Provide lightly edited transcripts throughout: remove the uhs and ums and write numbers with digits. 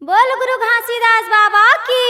बोल गुरु घासीदास बाबा की।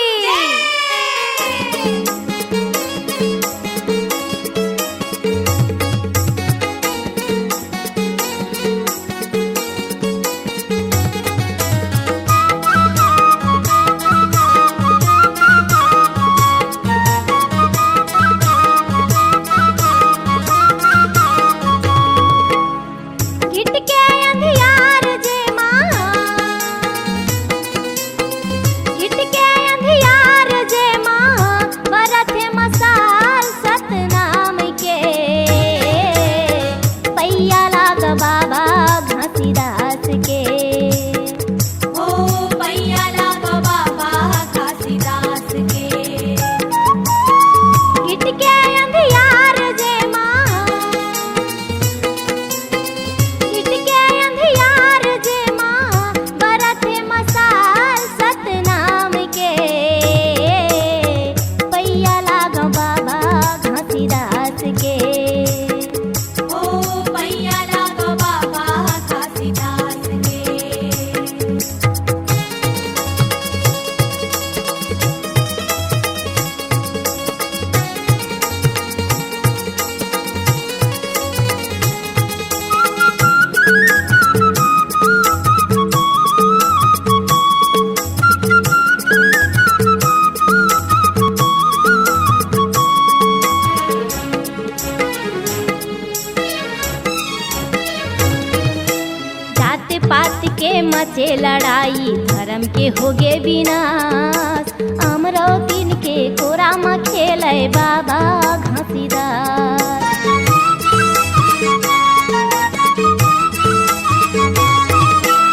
मचे लड़ाई धर्म के होगे विनाश, अमरौतीन के कोरा में खेले बाबा घासीदास।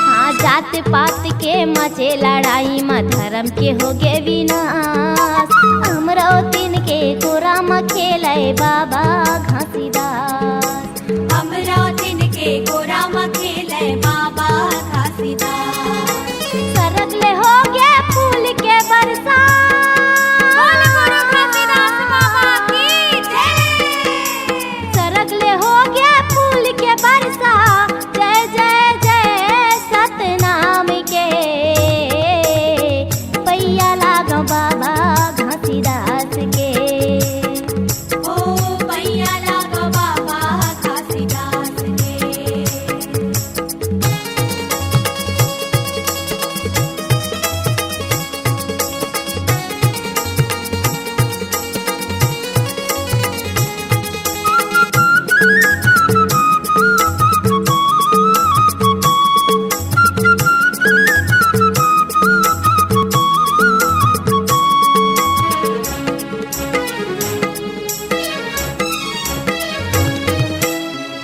हाँ, जात पात के मचे लड़ाई में धर्म के होगे विनाश, अमरौतीन के कोरा में खेले बाबा घासीदास। अमरौतीन के कोरा में खेले बाबा सरगले हो गए फूल के बरसा, बोल गुरु घासीदास बाबा की जय। सरगले हो गए फूल के बरसा, जय जय जय सतनाम के। पैया लागो बाबा घासीदास के। ओ पैया लागो बाबा घासीदास के।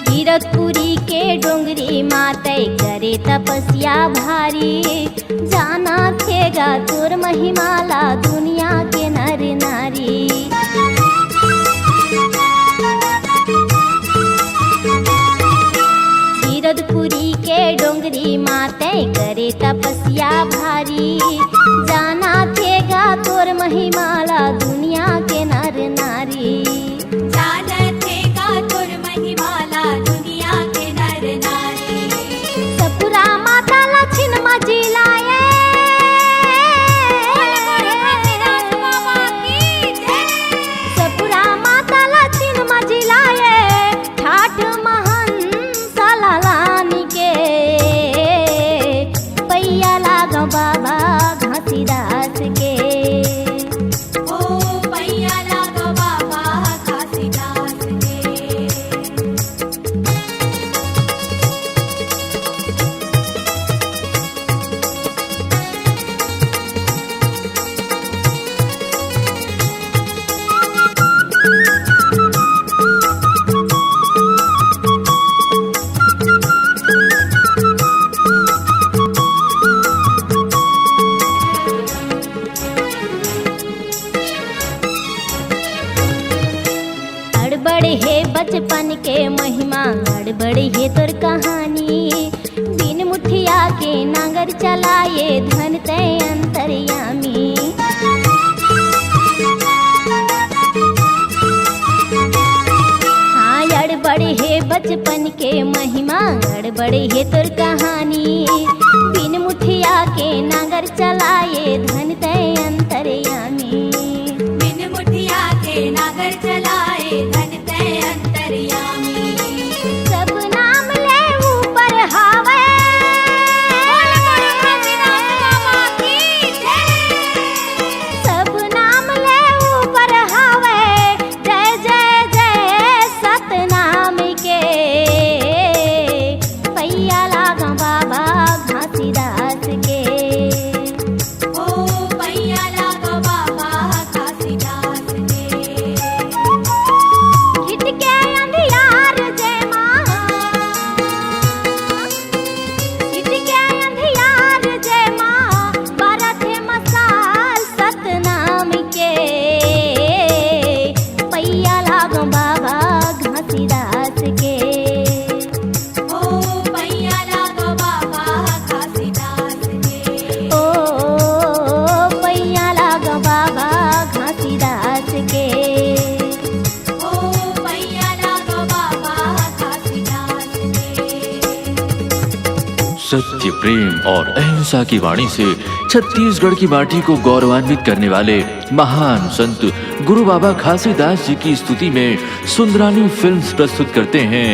कीरतपुरी के डोंगरी माते करे तपस्या भारी, जाना थेगा तोर महिमाला दुनिया के नर नारी। कीरतपुरी के डोंगरी माते करे तपस्या भारी, जाना थेगा तोर महिमाला दुनिया के नर नारी। सपुरा माता लछिन मजिलाए, सपुरा माता लछिन मजिलाए, ठाठ महन सलालानी के। पैया लागो बाबा घासीदास के। ओ पैया लागो बाबा घासीदास के। गड़बड़ है बचपन के महिमा, गड़बड़ है तोर कहानी। बिन मुठिया के नांगर चलाए धन तय अंतर्यामी। हाँ, गड़बड़ है बचपन के महिमा, गड़बड़ है तोर कहानी। बिन मुठिया के नांगर चला चलाए धन तय अंतर्यामी। बिन मुठिया के नागर चलाए धन तय अंतर्यामी। सब नाम ले ऊपर हावे, सब नाम ले ऊपर हावे, जय जय जय सतनाम के। पैया लागा बाबा घासीदास के। ओ पैया लागा बाबा घासीदास के। घिट के अंधियार जय माँ, घिट के अंधियार जय माँ, बारह थे मसाल सतनाम के। पैया लागो बाबा घासीदास के। ओ पैया लागा बाबा घासीदास के। ओ पैया लागो बाबा घासीदास के। ओ पैया लागा बाबा घासीदास के। सत्य, प्रेम और अहिंसा की वाणी से छत्तीसगढ़ की माटी को गौरवान्वित करने वाले महान संत गुरु बाबा घासीदास जी की स्तुति में सुंदरानी फिल्म्स प्रस्तुत करते हैं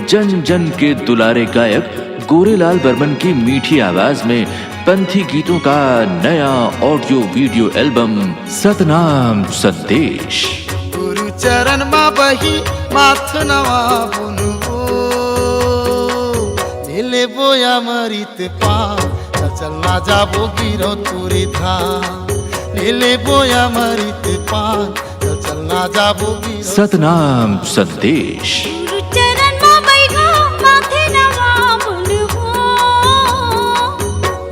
जन जन के दुलारे गायक गोरेलाल बर्मन की मीठी आवाज में पंथी गीतों का नया ऑडियो वीडियो एल्बम सतनाम संदेश। गुरु चरण मा बही माथ नवा बुनबो, नीले बोया मरित पा चल ना जाबो गिरो तुरी धाम। नीले बोया मरित पान चल ना जाबो गिरो सतनाम संदेश। गुरु चरण मा बैठो माथे नवा बुनबो,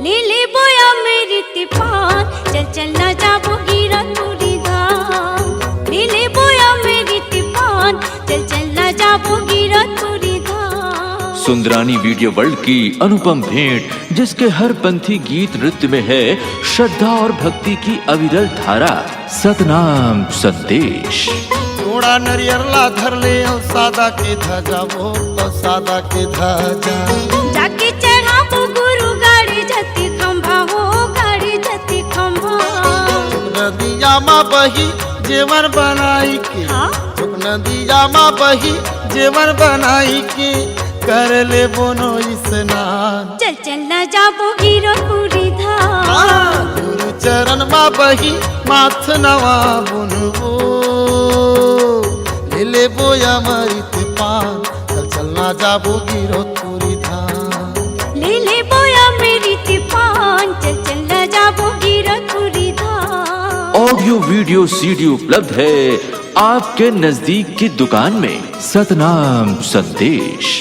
लीले बोया मेरी तिपान चल चल ना जाबो गिरा तुरी धाम। लीले बोया मेरी तिपान चल चल ना जाबो गिरा तुरी धाम। सुंदरानी वीडियो वर्ल्ड की अनुपम भेंट, जिसके हर पंथी गीत नृत्य में है श्रद्धा और भक्ति की अविरल धारा। सतनाम संदेश। थोड़ा नरियर ला धर ले और सादा के धजा वो और सादा के धजा। जाके चढ़ाबो गुरु गाड़ी जति खंभा हो, गाड़ी जति खंभा। नदिया मा बही जेवर बनाई के, हाँ? नदिया मा बही जेवर बनाई के, कर ले बोनो स्नान। चल चल ना जाबो गिरो पूरी धाम। गुरु चरण मा बही माथ नवा बुनबो, ले बोया मरित पान चल चल ना जाबो गिरो तुरी धाम। ले बोया मेरी तिपान चल चल ना जाबो गिरो तुरी धाम। ऑडियो वीडियो सीडी उपलब्ध है आपके नजदीक की दुकान में। सतनाम संदेश।